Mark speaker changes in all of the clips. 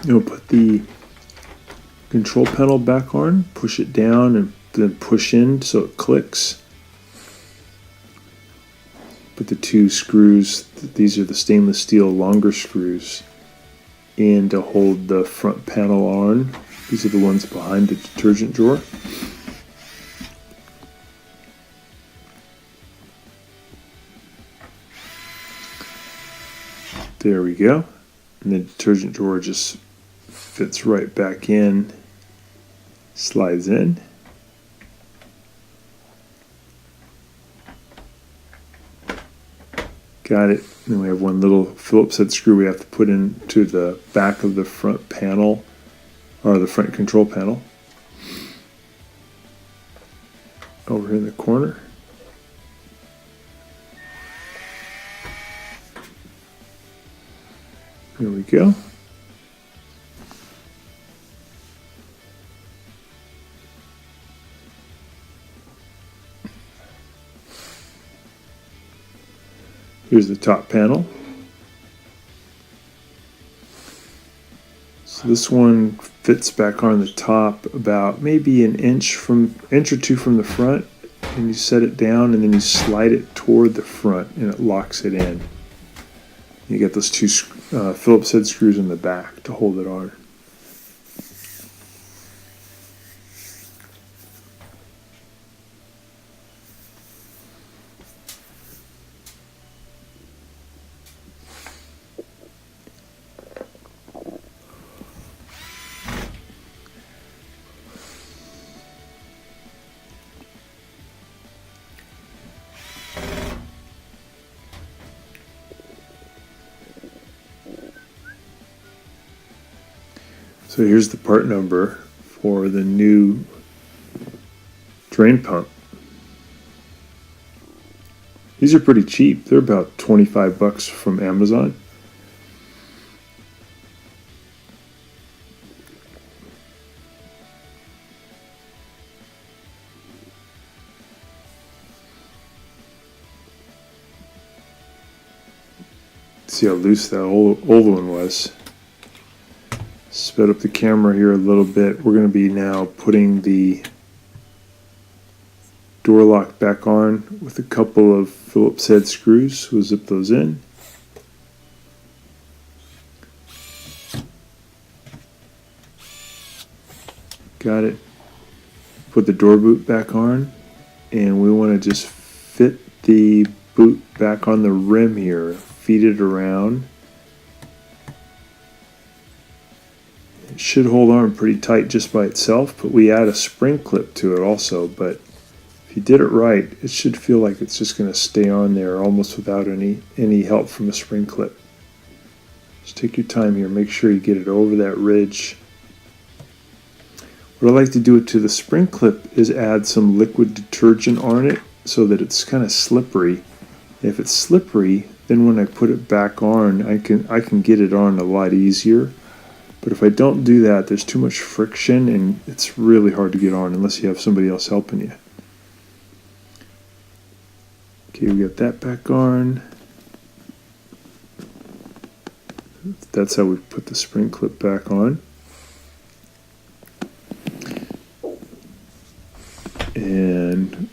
Speaker 1: You'll put the control panel back on, push it down, and then push in so it clicks. Put the two screws, these are the stainless steel longer screws, in to hold the front panel on. These are the ones behind the detergent drawer. There we go. And the detergent drawer just fits right back in, slides in. Got it. Then we have one little Phillips head screw we have to put into the back of the front panel, or the front control panel. Over in the corner. There we go. Here's the top panel. So this one fits back on the top about maybe an inch or two from the front, and you set it down and then you slide it toward the front and it locks it in. You get those two Phillips head screws in the back to hold it on. So here's the part number for the new drain pump. These are pretty cheap. They're about 25 bucks from Amazon. See how loose that old one was. Sped up the camera here a little bit. We're going to be now putting the door lock back on with a couple of Phillips head screws. We'll zip those in. Got it. Put the door boot back on, and we want to just fit the boot back on the rim here. Feed it around. It should hold on pretty tight just by itself, but we add a spring clip to it also. But if you did it right, it should feel like it's just going to stay on there almost without any help from a spring clip. Just take your time here. Make sure you get it over that ridge. What I like to do to the spring clip is add some liquid detergent on it so that it's kind of slippery. If it's slippery, then when I put it back on, I can get it on a lot easier. But if I don't do that, there's too much friction and it's really hard to get on unless you have somebody else helping you. Okay, we got that back on. That's how we put the spring clip back on. And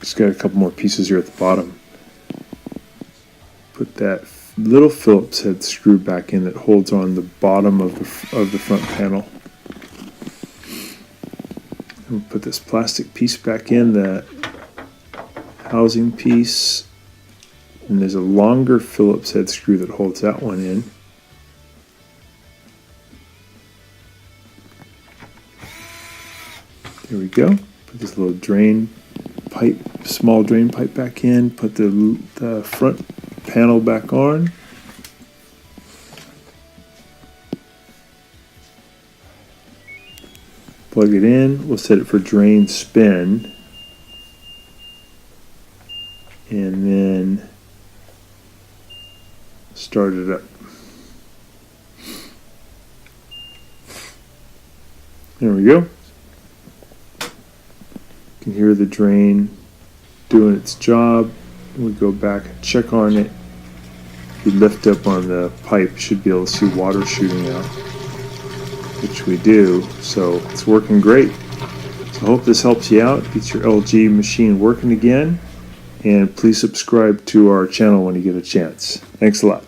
Speaker 1: just got a couple more pieces here at the bottom. Put that little Phillips head screw back in that holds on the bottom of the front panel. And we'll put this plastic piece back in, the housing piece, and there's a longer Phillips head screw that holds that one in. There we go. Put this little drain pipe, small drain pipe back in. Put the front panel back on. Plug it in. We'll set it for drain spin. And then start it up. There we go. You can hear the drain doing its job. We go back and check on it. If you lift up on the pipe, you should be able to see water shooting out. which we do, so it's working great. So I hope this helps you out, gets your LG machine working again, and please subscribe to our channel when you get a chance. Thanks a lot.